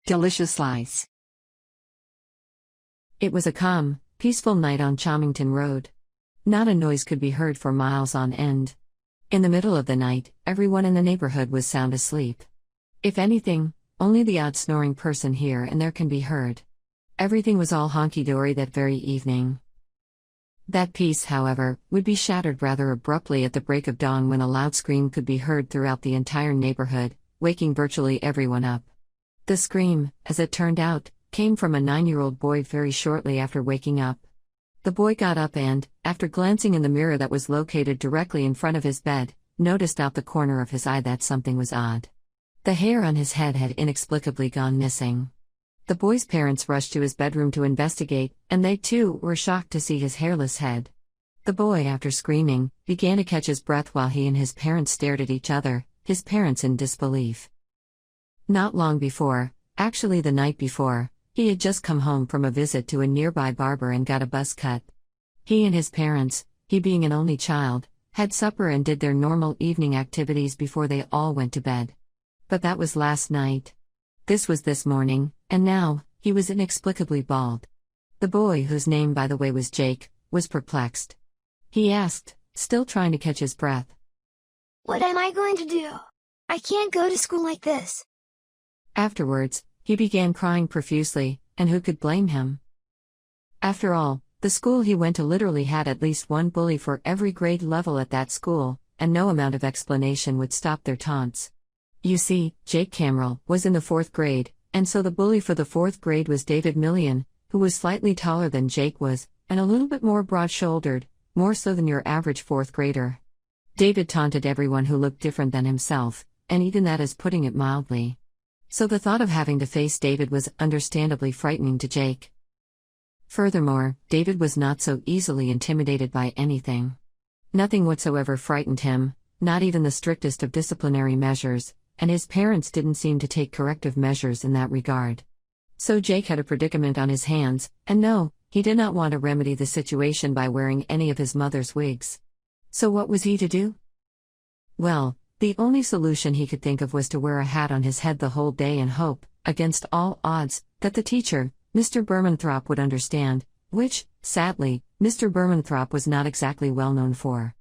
Delicious slice. It was a calm, peaceful night on Chomington Road. Not a noise could be heard for miles on end. In the middle of the night, everyone in the neighborhood was sound asleep. If anything, only the odd snoring person here and there can be heard. Everything was all honky-dory that very evening. That peace, however, would be shattered rather abruptly at the break of dawn when a loud scream could be heard throughout the entire neighborhood, waking virtually everyone up. The scream, as it turned out, came from a 9-year-old boy very shortly after waking up. The boy got up and, after glancing in the mirror that was located directly in front of his bed, noticed out the corner of his eye that something was odd. The hair on his head had inexplicably gone missing. The boy's parents rushed to his bedroom to investigate, and they too were shocked to see his hairless head. The boy, after screaming, began to catch his breath while he and his parents stared at each other, his parents in disbelief. Not long before, actually the night before, he had just come home from a visit to a nearby barber and got a buzz cut. He and his parents, he being an only child, had supper and did their normal evening activities before they all went to bed. But that was last night. This was this morning, and now, he was inexplicably bald. The boy, whose name by the way was Jake, was perplexed. He asked, still trying to catch his breath, "What am I going to do? I can't go to school like this." Afterwards, he began crying profusely, and who could blame him? After all, the school he went to literally had at least one bully for every grade level at that school, and no amount of explanation would stop their taunts. You see, Jake Camrell was in the 4th grade, and so the bully for the 4th grade was David Millian, who was slightly taller than Jake was, and a little bit more broad-shouldered, more so than your average 4th grader. David taunted everyone who looked different than himself, and even that is putting it mildly. So the thought of having to face David was understandably frightening to Jake. Furthermore, David was not so easily intimidated by anything. Nothing whatsoever frightened him, not even the strictest of disciplinary measures, and his parents didn't seem to take corrective measures in that regard. So Jake had a predicament on his hands, and no, he did not want to remedy the situation by wearing any of his mother's wigs. So what was he to do? Well, the only solution he could think of was to wear a hat on his head the whole day and hope, against all odds, that the teacher, Mr. Bermanthrop, would understand, which, sadly, Mr. Bermanthrop was not exactly well known for.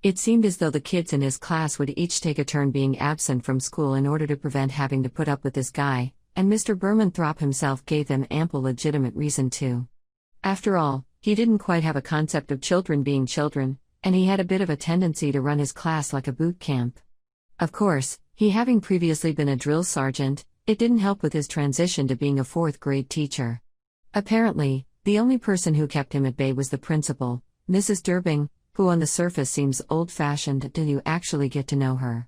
It seemed as though the kids in his class would each take a turn being absent from school in order to prevent having to put up with this guy, and Mr. Bermanthrop himself gave them ample legitimate reason to. After all, he didn't quite have a concept of children being children, and he had a bit of a tendency to run his class like a boot camp. Of course, he having previously been a drill sergeant, it didn't help with his transition to being a 4th grade teacher. Apparently, the only person who kept him at bay was the principal, Mrs. Durbing, who on the surface seems old-fashioned until you actually get to know her.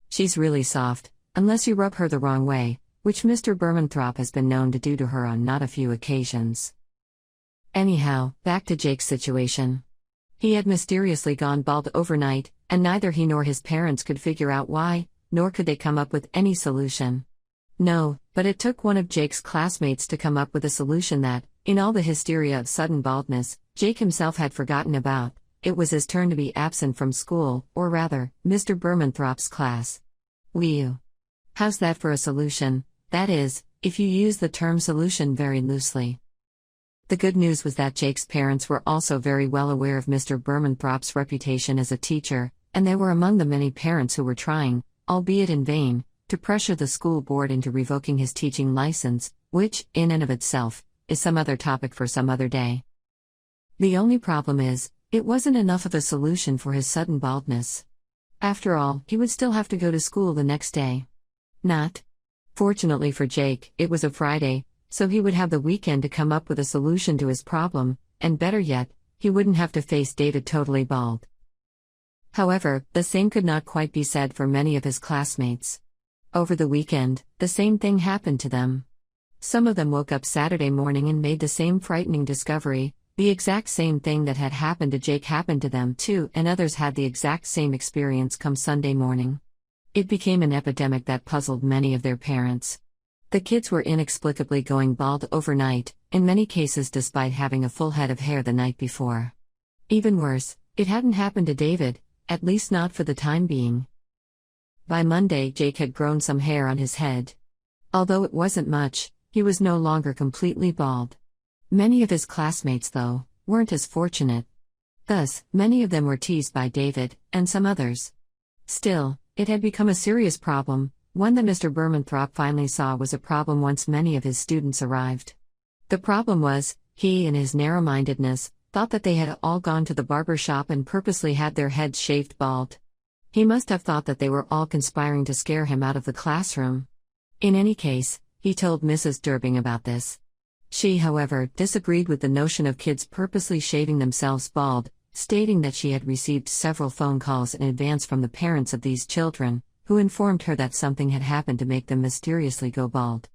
She's really soft, unless you rub her the wrong way, which Mr. Bermanthrop has been known to do to her on not a few occasions. Anyhow, back to Jake's situation. He had mysteriously gone bald overnight, and neither he nor his parents could figure out why, nor could they come up with any solution. No, but it took one of Jake's classmates to come up with a solution that, in all the hysteria of sudden baldness, Jake himself had forgotten about. It was his turn to be absent from school, or rather, Mr. Bermanthrop's class. How's that for a solution? That is, if you use the term solution very loosely. The good news was that Jake's parents were also very well aware of Mr. Bermanthrop's reputation as a teacher, and they were among the many parents who were trying, albeit in vain, to pressure the school board into revoking his teaching license, which, in and of itself, is some other topic for some other day. The only problem is, it wasn't enough of a solution for his sudden baldness. After all, he would still have to go to school the next day. Not. Fortunately for Jake, it was a Friday, so he would have the weekend to come up with a solution to his problem, and better yet, he wouldn't have to face David totally bald. However, the same could not quite be said for many of his classmates. Over the weekend, the same thing happened to them. Some of them woke up Saturday morning and made the same frightening discovery. The exact same thing that had happened to Jake happened to them too, and others had the exact same experience come Sunday morning. It became an epidemic that puzzled many of their parents. The kids were inexplicably going bald overnight, in many cases despite having a full head of hair the night before. Even worse, it hadn't happened to David, at least not for the time being. By Monday, Jake had grown some hair on his head. Although it wasn't much, he was no longer completely bald. Many of his classmates, though, weren't as fortunate. Thus, many of them were teased by David, and some others. Still, it had become a serious problem, one that Mr. Bermanthrop finally saw was a problem once many of his students arrived. The problem was, he, in his narrow-mindedness, thought that they had all gone to the barber shop and purposely had their heads shaved bald. He must have thought that they were all conspiring to scare him out of the classroom. In any case, he told Mrs. Durbing about this. She, however, disagreed with the notion of kids purposely shaving themselves bald, stating that she had received several phone calls in advance from the parents of these children, who informed her that something had happened to make them mysteriously go bald.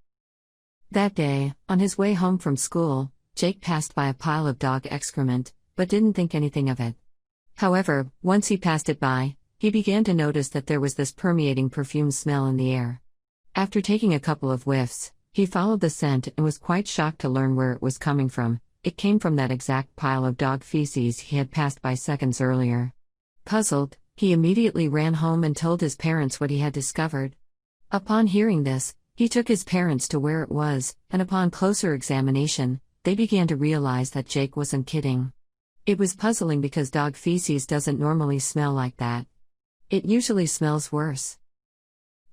That day, on his way home from school, Jake passed by a pile of dog excrement, but didn't think anything of it. However, once he passed it by, he began to notice that there was this permeating perfume smell in the air. After taking a couple of whiffs, he followed the scent and was quite shocked to learn where it was coming from. It came from that exact pile of dog feces he had passed by seconds earlier. Puzzled, he immediately ran home and told his parents what he had discovered. Upon hearing this, he took his parents to where it was, and upon closer examination, they began to realize that Jake wasn't kidding. It was puzzling because dog feces doesn't normally smell like that. It usually smells worse.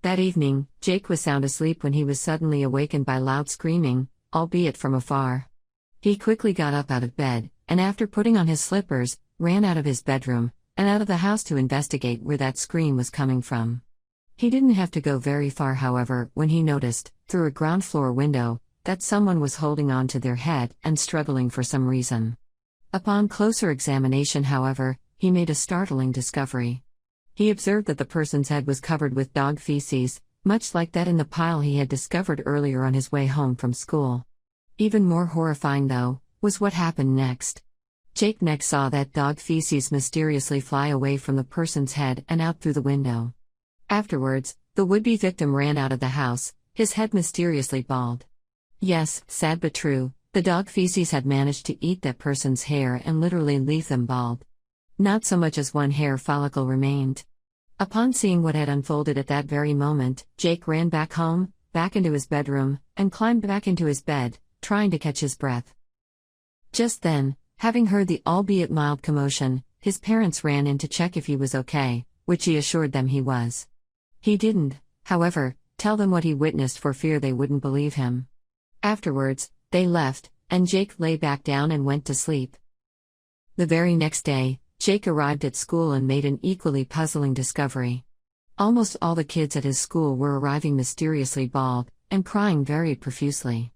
That evening, Jake was sound asleep when he was suddenly awakened by loud screaming, albeit from afar. He quickly got up out of bed, and after putting on his slippers, ran out of his bedroom, and out of the house to investigate where that scream was coming from. He didn't have to go very far, however, when he noticed, through a ground floor window, that someone was holding on to their head and struggling for some reason. Upon closer examination, however, he made a startling discovery. He observed that the person's head was covered with dog feces, much like that in the pile he had discovered earlier on his way home from school. Even more horrifying, though, was what happened next. Jake next saw that dog feces mysteriously fly away from the person's head and out through the window. Afterwards, the would-be victim ran out of the house, his head mysteriously bald. Yes, sad but true, the dog feces had managed to eat that person's hair and literally leave them bald. Not so much as one hair follicle remained. Upon seeing what had unfolded at that very moment, Jake ran back home, back into his bedroom, and climbed back into his bed, trying to catch his breath. Just then, having heard the albeit mild commotion, his parents ran in to check if he was okay, which he assured them he was. He didn't, however, tell them what he witnessed for fear they wouldn't believe him. Afterwards, they left, and Jake lay back down and went to sleep. The very next day, Jake arrived at school and made an equally puzzling discovery. Almost all the kids at his school were arriving mysteriously bald, and crying very profusely.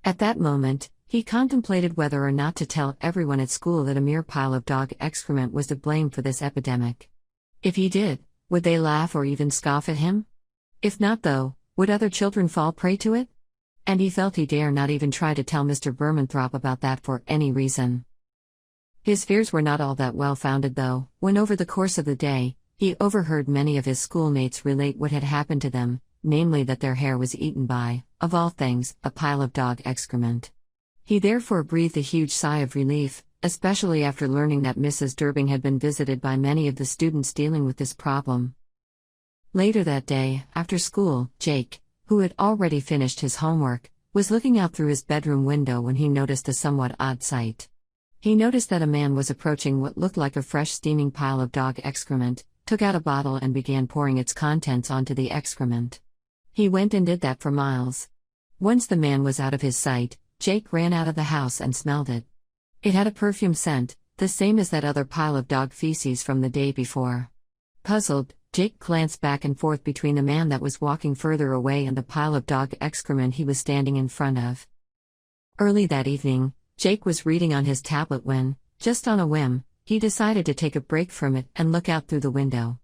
At that moment, he contemplated whether or not to tell everyone at school that a mere pile of dog excrement was to blame for this epidemic. If he did, would they laugh or even scoff at him? If not, though, would other children fall prey to it? And he felt he dare not even try to tell Mr. Bermanthrop about that for any reason. His fears were not all that well-founded, though, when over the course of the day, he overheard many of his schoolmates relate what had happened to them, namely that their hair was eaten by, of all things, a pile of dog excrement. He therefore breathed a huge sigh of relief, especially after learning that Mrs. Durbing had been visited by many of the students dealing with this problem. Later that day, after school, Jake, who had already finished his homework, was looking out through his bedroom window when he noticed a somewhat odd sight. He noticed that a man was approaching what looked like a fresh steaming pile of dog excrement, took out a bottle and began pouring its contents onto the excrement. He went and did that for miles. Once the man was out of his sight, Jake ran out of the house and smelled it. It had a perfume scent, the same as that other pile of dog feces from the day before. Puzzled, Jake glanced back and forth between the man that was walking further away and the pile of dog excrement he was standing in front of. Early that evening, Jake was reading on his tablet when, just on a whim, he decided to take a break from it and look out through the window.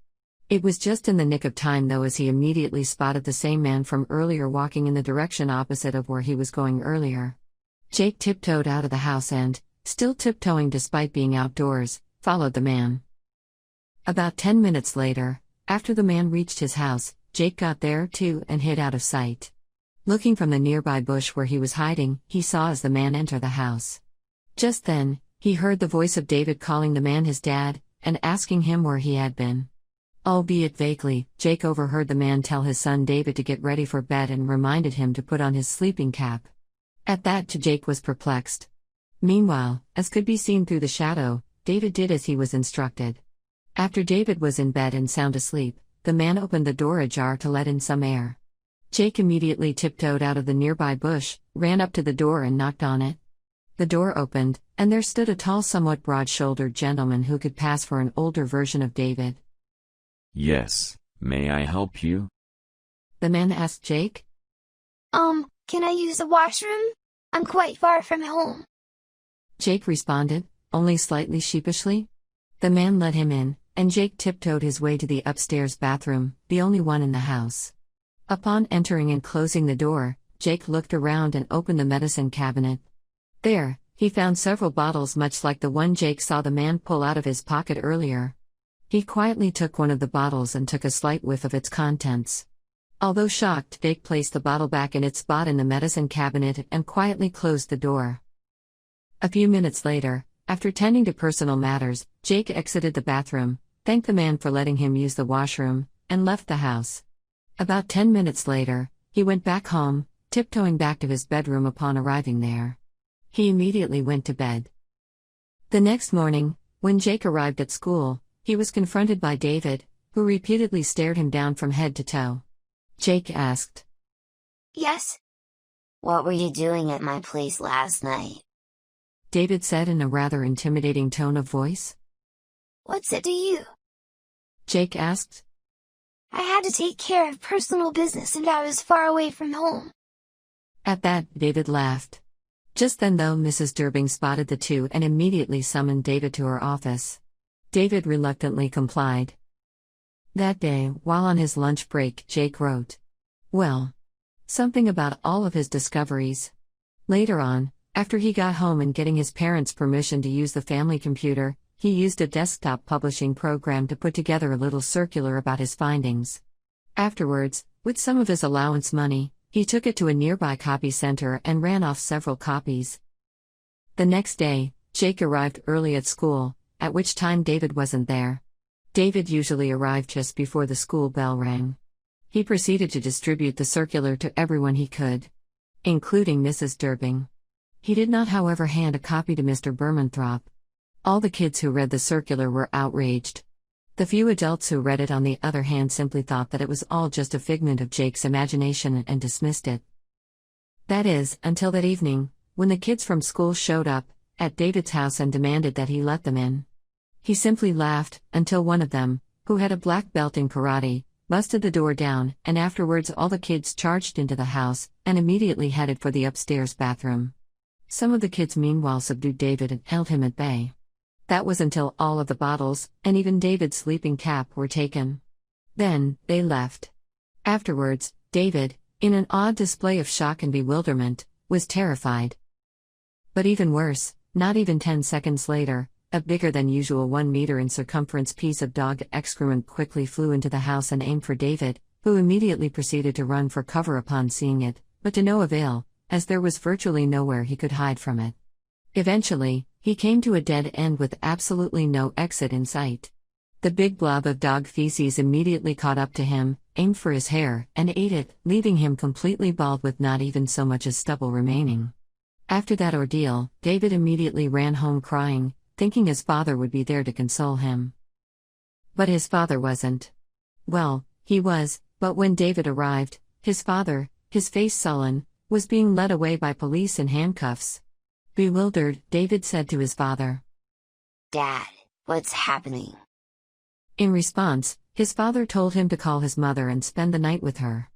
It was just in the nick of time, though, as he immediately spotted the same man from earlier walking in the direction opposite of where he was going earlier. Jake tiptoed out of the house and, still tiptoeing despite being outdoors, followed the man. About 10 minutes later, after the man reached his house, Jake got there too and hid out of sight. Looking from the nearby bush where he was hiding, he saw as the man enter the house. Just then, he heard the voice of David calling the man his dad, and asking him where he had been. Albeit vaguely, Jake overheard the man tell his son David to get ready for bed and reminded him to put on his sleeping cap. At that, Jake was perplexed. Meanwhile, as could be seen through the shadow, David did as he was instructed. After David was in bed and sound asleep, the man opened the door ajar to let in some air. Jake immediately tiptoed out of the nearby bush, ran up to the door and knocked on it. The door opened, and there stood a tall, somewhat broad-shouldered gentleman who could pass for an older version of David. Yes, may I help you? The man asked Jake. Can I use the washroom? I'm quite far from home. Jake responded, only slightly sheepishly. The man let him in, and Jake tiptoed his way to the upstairs bathroom, the only one in the house. Upon entering and closing the door, Jake looked around and opened the medicine cabinet. There, he found several bottles much like the one Jake saw the man pull out of his pocket earlier. He quietly took one of the bottles and took a slight whiff of its contents. Although shocked, Jake placed the bottle back in its spot in the medicine cabinet and quietly closed the door. A few minutes later, after tending to personal matters, Jake exited the bathroom, thanked the man for letting him use the washroom, and left the house. About 10 minutes later, he went back home, tiptoeing back to his bedroom upon arriving there. He immediately went to bed. The next morning, when Jake arrived at school, he was confronted by David, who repeatedly stared him down from head to toe. Jake asked, Yes? What were you doing at my place last night? David said in a rather intimidating tone of voice. What's it to you? Jake asked. I had to take care of personal business and I was far away from home. At that, David laughed. Just then, though, Mrs. Durbing spotted the two and immediately summoned David to her office. David reluctantly complied. That day, while on his lunch break, Jake wrote, well, something about all of his discoveries. Later on, after he got home and getting his parents' permission to use the family computer, he used a desktop publishing program to put together a little circular about his findings. Afterwards, with some of his allowance money, he took it to a nearby copy center and ran off several copies. The next day, Jake arrived early at school, at which time David wasn't there. David usually arrived just before the school bell rang. He proceeded to distribute the circular to everyone he could, including Mrs. Durbing. He did not, however, hand a copy to Mr. Bermanthorpe. All the kids who read the circular were outraged. The few adults who read it, on the other hand, simply thought that it was all just a figment of Jake's imagination and dismissed it. That is, until that evening, when the kids from school showed up at David's house and demanded that he let them in. He simply laughed, until one of them, who had a black belt in karate, busted the door down, and afterwards all the kids charged into the house, and immediately headed for the upstairs bathroom. Some of the kids meanwhile subdued David and held him at bay. That was until all of the bottles, and even David's sleeping cap, were taken. Then, they left. Afterwards, David, in an odd display of shock and bewilderment, was terrified. But even worse, not even 10 seconds later, a bigger than usual 1 meter in circumference piece of dog excrement quickly flew into the house and aimed for David, who immediately proceeded to run for cover upon seeing it, but to no avail, as there was virtually nowhere he could hide from it. Eventually, he came to a dead end with absolutely no exit in sight. The big blob of dog feces immediately caught up to him, aimed for his hair, and ate it, leaving him completely bald with not even so much as stubble remaining. After that ordeal, David immediately ran home crying, thinking his father would be there to console him. But his father wasn't. Well, he was, but when David arrived, his father, his face sullen, was being led away by police in handcuffs. Bewildered, David said to his father, Dad, what's happening? In response, his father told him to call his mother and spend the night with her.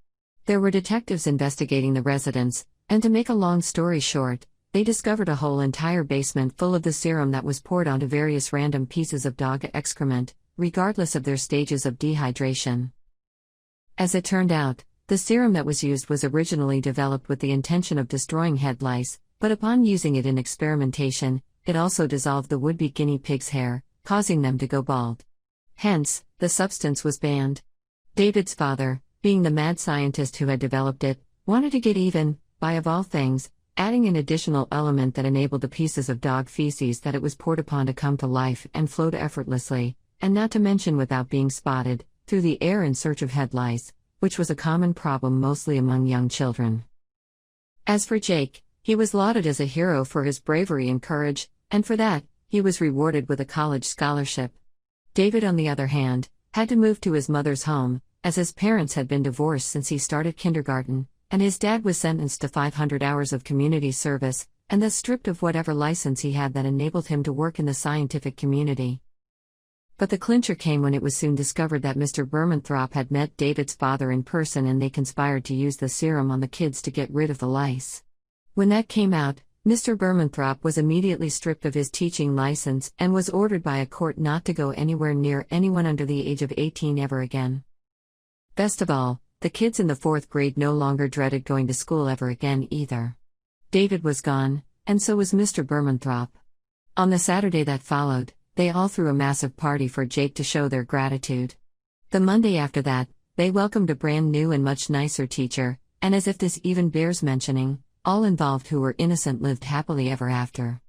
There were detectives investigating the residence, and to make a long story short, they discovered a whole entire basement full of the serum that was poured onto various random pieces of dog excrement, regardless of their stages of dehydration. As it turned out, the serum that was used was originally developed with the intention of destroying head lice, but upon using it in experimentation, it also dissolved the would-be guinea pig's hair, causing them to go bald. Hence, the substance was banned. David's father, being the mad scientist who had developed it, wanted to get even, by of all things, adding an additional element that enabled the pieces of dog feces that it was poured upon to come to life and float effortlessly, and not to mention without being spotted, through the air in search of head lice, which was a common problem mostly among young children. As for Jake, he was lauded as a hero for his bravery and courage, and for that, he was rewarded with a college scholarship. David, on the other hand, had to move to his mother's home, as his parents had been divorced since he started kindergarten, and his dad was sentenced to 500 hours of community service, and thus stripped of whatever license he had that enabled him to work in the scientific community. But the clincher came when it was soon discovered that Mr. Bermanthrop had met David's father in person and they conspired to use the serum on the kids to get rid of the lice. When that came out, Mr. Bermanthrop was immediately stripped of his teaching license and was ordered by a court not to go anywhere near anyone under the age of 18 ever again. Best of all, the kids in the 4th grade no longer dreaded going to school ever again either. David was gone, and so was Mr. Bermanthrop. On the Saturday that followed, they all threw a massive party for Jake to show their gratitude. The Monday after that, they welcomed a brand new and much nicer teacher, and as if this even bears mentioning, all involved who were innocent lived happily ever after.